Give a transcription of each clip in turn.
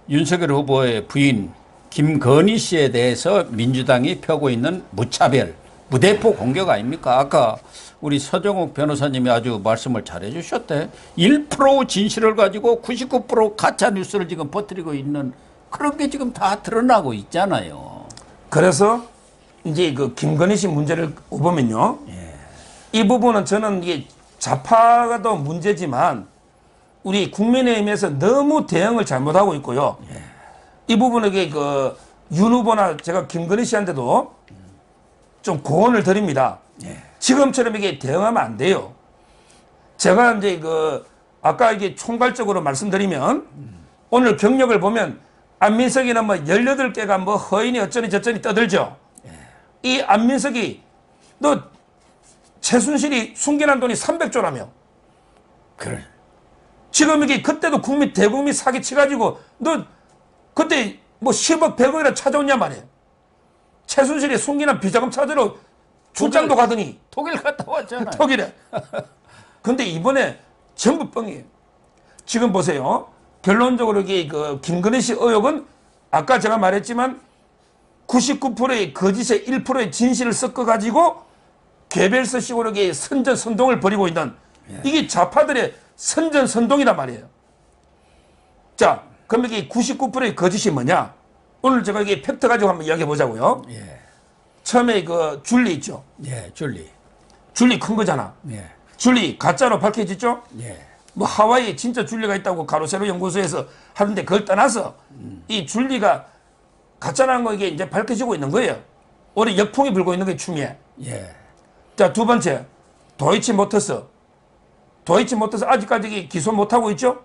윤석열 후보의 부인 김건희 씨에 대해서 민주당이 펴고 있는 무차별, 무대포 공격 아닙니까? 아까 우리 서정욱 변호사님이 아주 말씀을 잘해 주셨대. 1% 진실을 가지고 99% 가짜 뉴스를 지금 퍼뜨리고 있는 그런 게 지금 다 드러나고 있잖아요. 그래서 이제 그 김건희 씨 문제를 보면요. 이 부분은 저는 이게 좌파가 더 문제지만 우리 국민의힘에서 너무 대응을 잘못하고 있고요. 이 부분에 그 윤 후보나 제가 김건희 씨한테도 좀 고언을 드립니다. 지금처럼 이게 대응하면 안 돼요. 제가 이제 그 아까 이게 총괄적으로 말씀드리면 오늘 경력을 보면 안민석이는 뭐 18개가 뭐 허인이 어쩌니 저쩌니 떠들죠. 이 안민석이 너 최순실이 숨겨놓은 돈이 300조라며. 그래. 지금 이게 그때도 대국민 사기 치가지고 너 그때 뭐 10억 100억이나 찾아오냐 말이에요. 최순실이 숨기는 비자금 찾으러 출장도 가더니 독일 갔다 왔잖아요. 독일에. 근데 이번에 전부 뻥이에요. 지금 보세요. 결론적으로 이게 그 김건희 씨 의혹은 아까 제가 말했지만 99%의 거짓의 1%의 진실을 섞어가지고 개별서식으로 이게 선전선동을 벌이고 있는 이게 좌파들의 선전선동이란 말이에요. 자, 그럼 이게 99%의 거짓이 뭐냐? 오늘 제가 이게 팩트 가지고 한번 이야기해 보자고요. 처음에 그 줄리 있죠? 줄리. 줄리 큰 거잖아. 줄리 가짜로 밝혀졌죠? 뭐 하와이에 진짜 줄리가 있다고 가로세로 연구소에서 하는데 그걸 떠나서 이 줄리가 가짜라는 거 이게 이제 밝혀지고 있는 거예요. 올해 역풍이 불고 있는 게 추미애. 자, 두 번째 도이치모터스. 도이치모터스 아직까지 기소 못하고 있죠?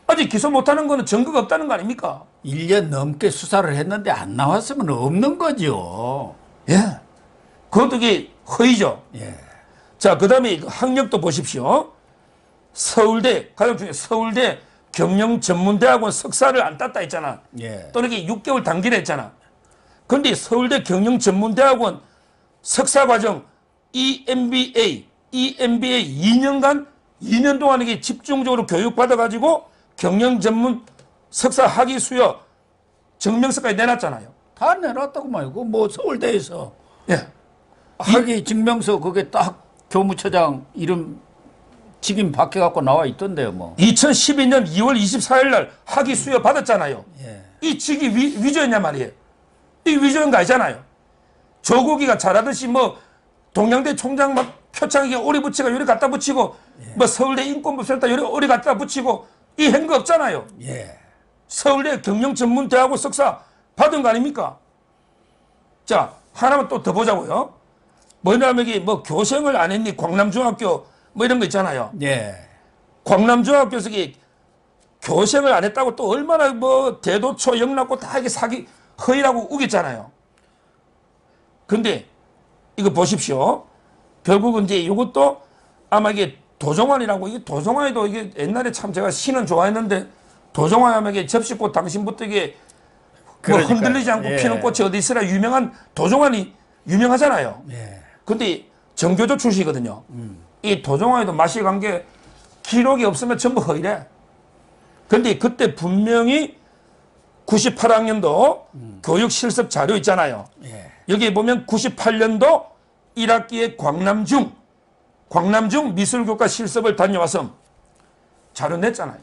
아직 기소 못하는 거는 증거가 없다는 거 아닙니까? 1년 넘게 수사를 했는데 안 나왔으면 없는 거죠. 그것도 이게 허위죠. 자, 그 다음에 학력도 보십시오. 서울대, 가장 중요해 서울대 경영전문대학원 석사를 안 땄다 했잖아. 또 이렇게 6개월 단기를 했잖아. 그런데 서울대 경영전문대학원 석사과정 EMBA 2년간 2년 동안 이게 집중적으로 교육받아가지고 경영전문 석사 학위 수여 증명서까지 내놨잖아요. 다 내놨다고 말고 뭐 서울대에서 학위 증명서 그게 딱 교무처장 이름 직임 박혀갖고 나와 있던데요. 뭐 2012년 2월 24일 날 학위 수여 받았잖아요. 이 직이 위조였냐 말이에요. 이 위조인 거 아니잖아요. 조국이가 잘하듯이 뭐 동양대 총장 막 표창에 오리 붙이고 요리 갖다 붙이고 뭐 서울대 인권부센터 요리 오리 갖다 붙이고 이 한 거 없잖아요. 서울대 경영전문대학원 석사 받은 거 아닙니까? 자, 하나만 또 더 보자고요. 뭐냐면 이게 뭐 교생을 안 했니 광남중학교 뭐 이런 거 있잖아요. 광남중학교에서 이게 교생을 안 했다고 또 얼마나 뭐 대도초 영락고 다 이게 사기 허위라고 우겼잖아요. 근데 이거 보십시오. 결국은 이제 이것도 아마 이게 도종환이라고 이게 도종환이도 이게 옛날에 참 제가 신은 좋아했는데 도종환 하면 이게 접시꽃 당신부터 이게 뭐 흔들리지 않고 피는 꽃이 어디 있으라 유명한 도종환이 유명하잖아요. 근데 정교조 출시거든요. 이 도종환이도 마실 관계 기록이 없으면 전부 허위래. 근데 그때 분명히 98학년도 교육 실습 자료 있잖아요. 여기 보면 98년도 1학기에 광남중 미술교과 실습을 다녀와서 자료 냈잖아요.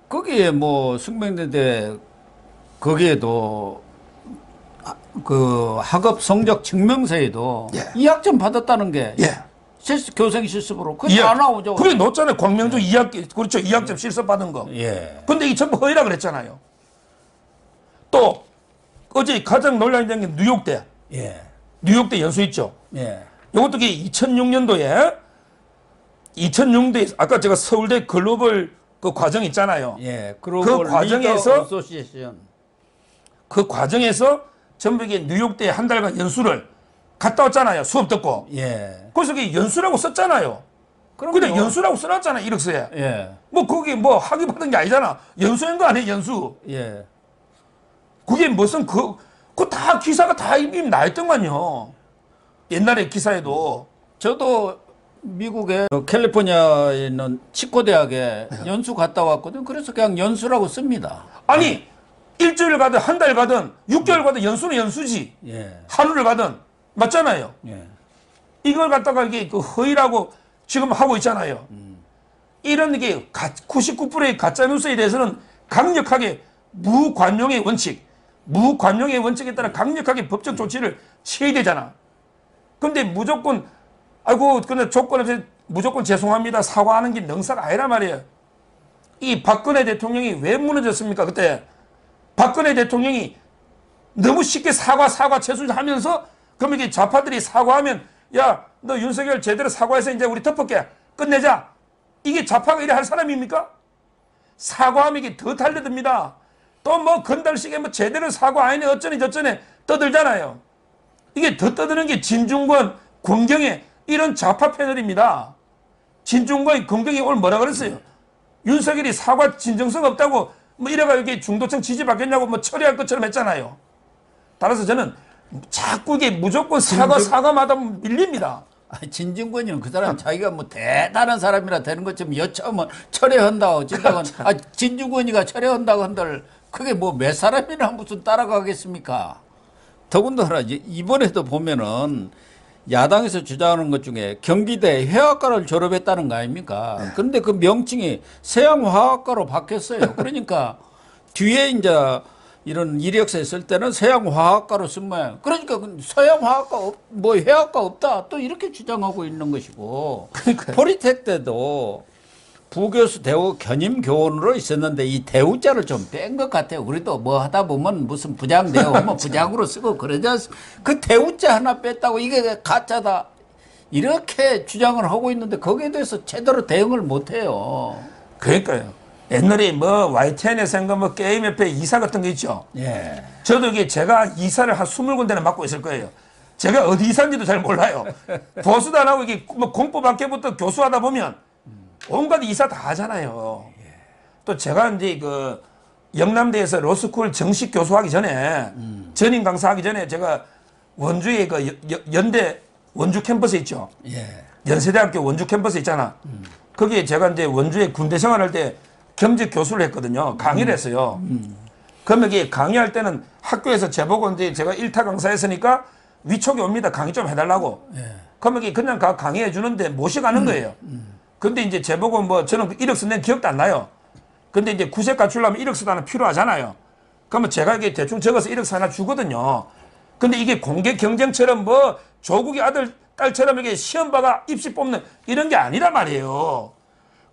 거기에 뭐 숙명여대 거기에도 그 학업 성적 증명서에도 2학점 받았다는 게 교생 실습으로 그게 다 나오죠. 그게 넣었잖아요. 광명중 2학기 그렇죠. 2학점 실습 받은 거. 근데 이게 전부 허위라 그랬잖아요. 또 어제 가장 논란이 된 게 뉴욕대. 뉴욕대 연수 있죠. 이것도 2006년도에 아까 제가 서울대 글로벌 그 과정 있잖아요. 그 과정에서 전부 이게 뉴욕대 한 달간 연수를 갔다 왔잖아요. 수업 듣고. 그래서 이게 연수라고 썼잖아요. 근데 연수라고 써놨잖아요. 이력서에. 뭐 거기 뭐 학위 받은 게 아니잖아. 연수인 거 아니에요. 연수. 그게 무슨 그 다 기사가 다 이미 나있던만요. 옛날에 기사에도. 저도 미국의 캘리포니아에 있는 치코 대학에 연수 갔다 왔거든. 그래서 그냥 연수라고 씁니다. 아니 일주일 가든 한 달 가든 6개월 가든 연수는 연수지. 예. 하루를 가든 맞잖아요. 예. 이걸 갖다가 이게 그 허위라고 지금 하고 있잖아요. 이런 게 99%의 가짜 뉴스에 대해서는 강력하게 무관용의 원칙에 따라 강력하게 법적 조치를 취해야 되잖아. 근데 무조건 아이고 근데 조건 없이 무조건 죄송합니다 사과하는 게 능사가 아니란 말이에요. 이 박근혜 대통령이 왜 무너졌습니까? 그때 박근혜 대통령이 너무 쉽게 사과 최순하면서 그럼 이게 좌파들이 사과하면 야 너 윤석열 제대로 사과해서 이제 우리 덮을게 끝내자. 이게 좌파가 이래 할 사람입니까? 사과하면 이게 더 달려듭니다. 또 뭐 건달식에 뭐 제대로 사과 아니네 어쩌네 저쩌네 떠들잖아요. 이게 더 떠드는 게 진중권, 권경의 이런 좌파 패널입니다. 진중권, 권경이 오늘 뭐라 그랬어요? 윤석열이 사과 진정성 없다고 뭐 이래가 이게 중도층 지지받겠냐고 뭐 처리할 것처럼 했잖아요. 따라서 저는 자꾸 이게 무조건 사과마다 밀립니다. 진중권이는 그 사람 자기가 뭐 대단한 사람이라 되는 것처럼 여차하면 철회한다고 진다고 진중권이가 철회한다고 한들 그게 뭐 몇 사람이나 무슨 따라가겠습니까? 더군다나 이번에도 보면은 야당에서 주장하는 것 중에 경기대 회화과를 졸업했다는 거 아닙니까? 그런데 그 명칭이 서양화학과로 바뀌었어요. 그러니까 뒤에 이제 이런 이력서에 쓸 때는 서양화학과로 쓴 모양. 그러니까 서양화학과 뭐 회화과 없다 또 이렇게 주장하고 있는 것이고. 포리텍 때도 부교수 대우 견임 교원으로 있었는데 이 대우자를 좀 뺀 것 같아요. 우리도 뭐 하다 보면 무슨 부장 대우 뭐 부장으로 쓰고 그러지 않습니까? 그 대우자 하나 뺐다고 이게 가짜다 이렇게 주장을 하고 있는데 거기에 대해서 제대로 대응을 못 해요. 그러니까요. 옛날에 뭐 YTN에서 한 거 뭐 게임협회 이사 같은 거 있죠. 예. 저도 이게 제가 이사를 한 20군데나 맡고 있을 거예요. 제가 어디 이사인지도 잘 몰라요. 보수도 안 하고 이게 뭐 공법학교부터 교수하다 보면 온갖 이사 다 하잖아요. 또 제가 이제 그 영남대에서 로스쿨 정식 교수하기 전에 전임 강사하기 전에 제가 원주에 그 연대 원주 캠퍼스 있죠. 예. 연세대학교 원주 캠퍼스 있잖아. 거기에 제가 이제 원주에 군대 생활할 때 겸직 교수를 했거든요. 강의를 했어요. 그러면 이게 강의할 때는 학교에서 제보고 이제 제가 일타 강사했으니까 위촉이 옵니다. 강의 좀 해달라고. 예. 그러면 이게 그냥 강의해 주는데 모셔가는 거예요. 근데 이제 제보고 뭐 저는 이력서 낸 기억도 안 나요. 근데 이제 구색 갖추려면 이력서도 하나 필요하잖아요. 그러면 제가 이게 대충 적어서 이력서 하나 주거든요. 근데 이게 공개 경쟁처럼 뭐 조국의 아들, 딸처럼 이게 시험봐가 입시 뽑는 이런 게 아니란 말이에요.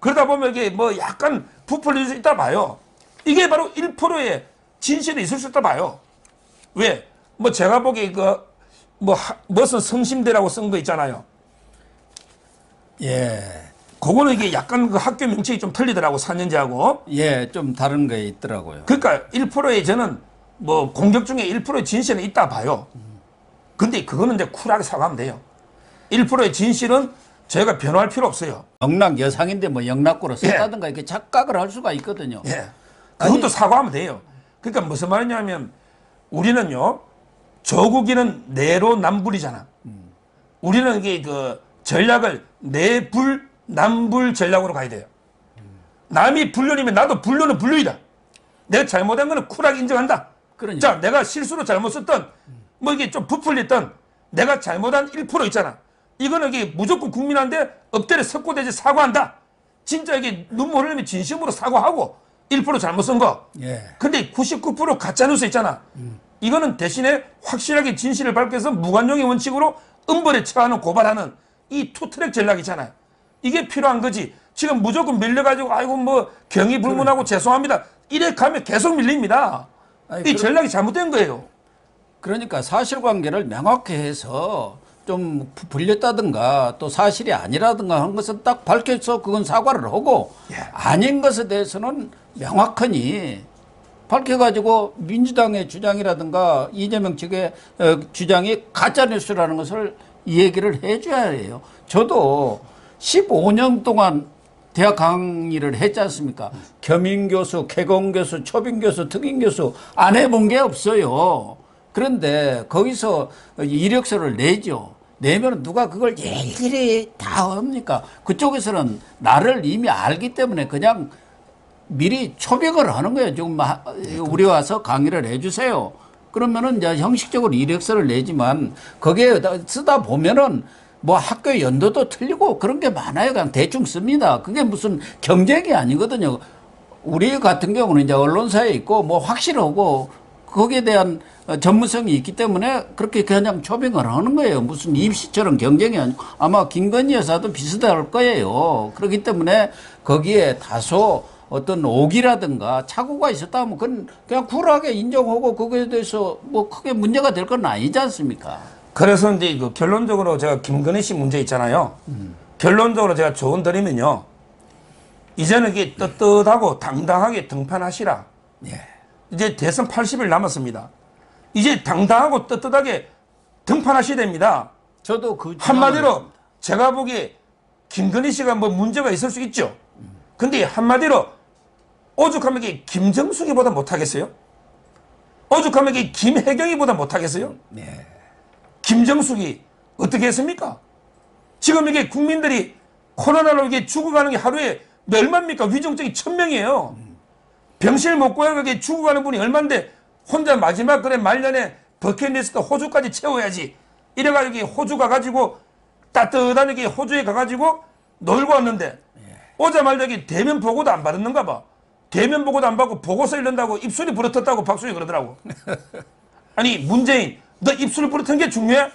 그러다 보면 이게 뭐 약간 부풀릴 수 있다 봐요. 이게 바로 1%의 진실이 있을 수 있다 봐요. 왜? 뭐 제가 보기에 무슨 성심대라고 쓴 거 있잖아요. 예. 그거는 이게 약간 그 학교 명칭이 좀 틀리더라고, 4년제하고. 예, 좀 다른 게 있더라고요. 그러니까 1%의 저는 뭐 공격 중에 1%의 진실은 있다 봐요. 근데 그거는 이제 쿨하게 사과하면 돼요. 1%의 진실은 저희가 변호할 필요 없어요. 영락 여상인데 뭐 영락고로 썼다든가 이렇게 착각을 할 수가 있거든요. 예. 그것도 사과하면 돼요. 그러니까 무슨 말이냐면 우리는요, 조국이는 내로남불이잖아. 우리는 이게 그 전략을 내불, 남불 전략으로 가야 돼요. 남이 불륜이면 나도 불륜은 불륜이다. 내가 잘못한 거는 쿨하게 인정한다. 그러니까. 자, 내가 실수로 잘못 썼던, 뭐 이게 좀 부풀렸던, 내가 잘못한 1% 있잖아. 이거는 이게 무조건 국민한테 엎드려 석고대지 사과한다. 진짜 이게 눈물 흘리면 진심으로 사과하고 1% 잘못 쓴 거. 예. 근데 99% 가짜뉴스 있잖아. 이거는 대신에 확실하게 진실을 밝혀서 무관용의 원칙으로 음벌에 처하는 고발하는 이 투트랙 전략이잖아요. 이게 필요한 거지. 지금 무조건 밀려가지고 아이고 뭐 경위 불문하고 죄송합니다. 이래 가면 계속 밀립니다. 아니, 이 전략이 잘못된 거예요. 그러니까 사실관계를 명확히 해서 좀 불렸다든가 또 사실이 아니라든가 한 것은 딱 밝혀서 그건 사과를 하고 아닌 것에 대해서는 명확하니 밝혀가지고 민주당의 주장이라든가 이재명 측의 주장이 가짜뉴스라는 것을 얘기를 해줘야 해요. 저도 15년 동안 대학 강의를 했지 않습니까? 겸임교수, 개공교수, 초빙교수, 특임교수 안 해본 게 없어요. 그런데 거기서 이력서를 내죠. 내면 누가 그걸 일일이 다 합니까? 그쪽에서는 나를 이미 알기 때문에 그냥 미리 초빙을 하는 거예요. 지금 우리 와서 강의를 해주세요. 그러면은 이제 형식적으로 이력서를 내지만 거기에 쓰다 보면은 뭐 학교 연도도 틀리고 그런 게 많아요. 그냥 대충 씁니다. 그게 무슨 경쟁이 아니거든요. 우리 같은 경우는 이제 언론사에 있고 뭐 확실하고 거기에 대한 전문성이 있기 때문에 그렇게 그냥 초빙을 하는 거예요. 무슨 입시처럼 경쟁이 아니고 아마 김건희 여사도 비슷할 거예요. 그렇기 때문에 거기에 다소 어떤 오기라든가 착오가 있었다 하면 그건 그냥 쿨하게 인정하고 거기에 대해서 뭐 크게 문제가 될 건 아니지 않습니까? 그래서 이제 그 결론적으로 제가 김건희 씨 문제 있잖아요. 결론적으로 제가 조언 드리면요. 이제는 이게 떳떳하고 당당하게 등판하시라. 예. 이제 대선 80일 남았습니다. 이제 당당하고 떳떳하게 등판하셔야 됩니다. 저도 그 한마디로 제가 보기에 김건희 씨가 뭐 문제가 있을 수 있죠. 근데 한마디로 오죽하면 이게 김정숙이보다 못하겠어요? 오죽하면 이게 김혜경이보다 못하겠어요? 네. 김정숙이 어떻게 했습니까? 지금 이게 국민들이 코로나로 이게 죽어가는 게 하루에 얼마입니까? 위중증이 1000명이에요. 병실 못 구하게 죽어가는 분이 얼만데 혼자 마지막 그래 말년에 버킷리스트 호주까지 채워야지. 이래가지고 호주 가가지고 따뜻한 이게 호주에 가가지고 놀고 왔는데 오자마자 대면 보고도 안 받았는가 봐. 대면 보고도 안 받고 보고서 읽는다고 입술이 부러졌다고 박수희 그러더라고. 아니 문재인 너 입술 부러뜨는 게 중요해?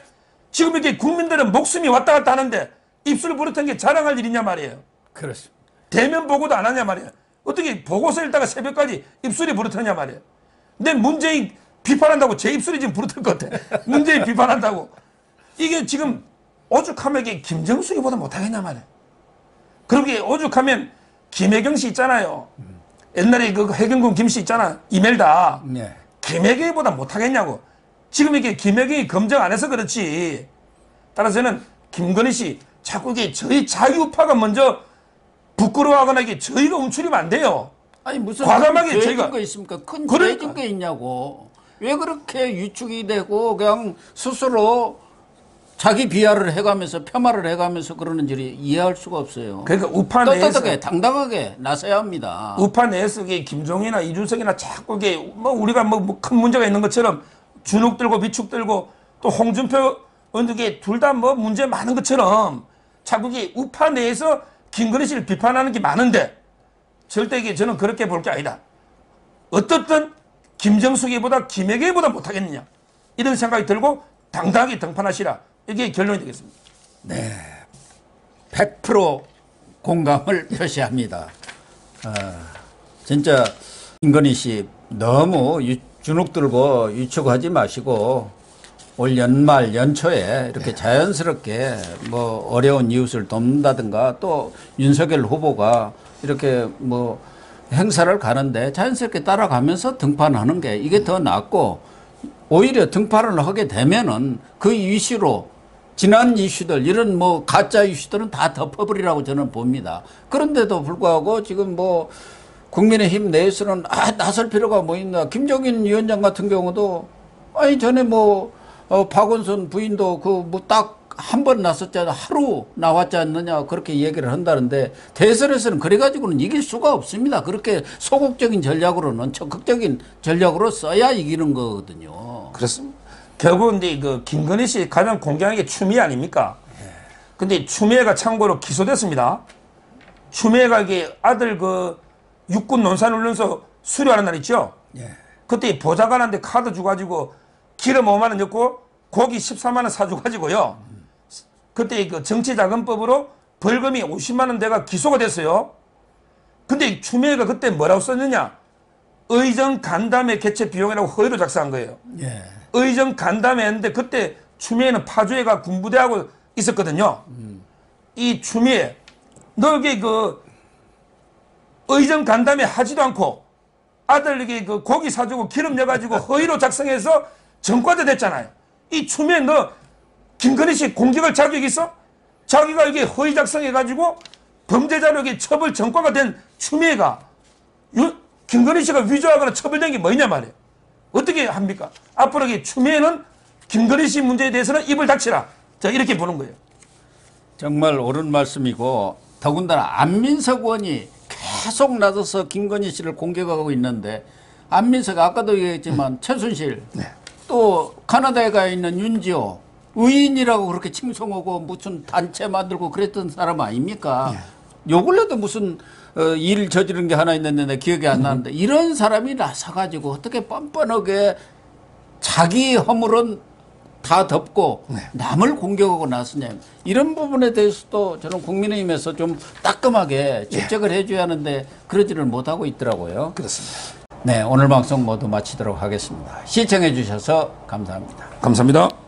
지금 이렇게 국민들은 목숨이 왔다 갔다 하는데 입술 부러뜨는 게 자랑할 일이냐 말이에요. 그렇습니다. 대면 보고도 안 하냐 말이에요. 어떻게 보고서 읽다가 새벽까지 입술이 부러뜨냐 말이에요. 근데 문재인 비판한다고 제 입술이 지금 부러뜨릴 것 같아. 문재인 비판한다고. 이게 지금 오죽하면 이게 김정숙이보다 못하겠냐 말이에요. 그러게 오죽하면 김혜경 씨 있잖아요. 옛날에 그 해경군 김 씨 있잖아. 이멜다. 네. 김혜경보다 못하겠냐고. 지금 이게 김혜경이 검증 안 해서 그렇지. 따라서 저는 김건희 씨 자꾸 이게 저희 자유파가 먼저 부끄러워하거나 이게 저희가 움츠리면 안 돼요. 아니 무슨 과감하게 죄진 저희가 거 있습니까? 큰 그러니까. 죄진 거 있냐고. 왜 그렇게 유축이 되고 그냥 스스로 자기 비하를 해가면서 폄하를 해가면서 그러는지 이해할 수가 없어요. 그러니까 우파 내에서 떳떳하게 당당하게 나서야 합니다. 우파 내에서 이게 김종인이나 이준석이나 자꾸 이게 뭐 우리가 뭐 큰 문제가 있는 것처럼 주눅 들고 비축 들고 또 홍준표 의원들이 둘 다 뭐 문제 많은 것처럼 자꾸 이게 우파 내에서 김건희 씨를 비판하는 게 많은데 절대 이게 저는 그렇게 볼 게 아니다. 어떻든 김정숙이보다 김혜경보다 못하겠느냐 이런 생각이 들고 당당하게 등판하시라. 이게 결론이 되겠습니다. 네, 100% 공감을 표시합니다. 진짜 김건희 씨 너무 주눅 들고 유축하지 마시고 올 연말 연초에 이렇게 자연스럽게 뭐 어려운 이웃을 돕는다든가 또 윤석열 후보가 이렇게 뭐 행사를 가는데 자연스럽게 따라가면서 등판하는 게 이게 더 낫고 오히려 등판을 하게 되면은 그 이슈로 지난 이슈들 이런 뭐 가짜 이슈들은 다 덮어버리라고 저는 봅니다. 그런데도 불구하고 지금 뭐 국민의힘 내에서는 나설 필요가 뭐 있나. 김종인 위원장 같은 경우도 아니 전에 뭐 박원순 부인도 그 뭐 딱 한 번 나섰잖아. 하루 나왔지 않느냐 그렇게 얘기를 한다는데 대선에서는 그래가지고는 이길 수가 없습니다. 그렇게 소극적인 전략으로는 적극적인 전략으로 써야 이기는 거거든요. 그렇습니다. 결국 이제 그 김건희 씨 가장 공개하는 게 추미애 아닙니까? 근데 추미애가 참고로 기소됐습니다. 추미애가 이게 아들 그 육군 논산훈련소 수료하는 날 있죠? 예. 그때 보좌관한테 카드 주가지고 기름 5만 원 넣고 고기 14만 원 사줘가지고요. 그때 그 정치자금법으로 벌금이 50만 원 대가 기소가 됐어요. 근데 추미애가 그때 뭐라고 썼느냐? 의정 간담회 개최 비용이라고 허위로 작성한 거예요. 예. 의정 간담회 했는데 그때 추미애는 파주에가 군부대하고 있었거든요. 이 추미애 너 여기 그 의정 간담회 하지도 않고 아들에게 그 고기 사주고 기름 넣어가지고 허위로 작성해서 전과자 됐잖아요. 이 추미애 너 김건희 씨 공격할 자격이 있어? 자기가 이게 허위 작성해가지고 범죄자로 이게 처벌 전과가 된 추미애가 김건희 씨가 위조하거나 처벌된 게 뭐냐 말이에요. 어떻게 합니까? 앞으로 이 추미애는 김건희 씨 문제에 대해서는 입을 닥치라. 자, 이렇게 보는 거예요. 정말 옳은 말씀이고 더군다나 안민석 의원이 계속 나서서 김건희 씨를 공격하고 있는데 안민석 아까도 얘기했지만 최순실 또 카나다에 가 있는 윤지호 의인이라고 그렇게 칭송하고 무슨 단체 만들고 그랬던 사람 아닙니까? 요 근래도 무슨 일 저지른 게 하나 있는데 내 기억이 안 나는데 이런 사람이 나서가지고 어떻게 뻔뻔하게 자기 허물은 다 덮고 남을 공격하고 나서냐 이런 부분에 대해서도 저는 국민의힘에서 좀 따끔하게 질책을 해줘야 하는데 그러지를 못하고 있더라고요. 그렇습니다. 네, 오늘 방송 모두 마치도록 하겠습니다. 시청해 주셔서 감사합니다. 감사합니다.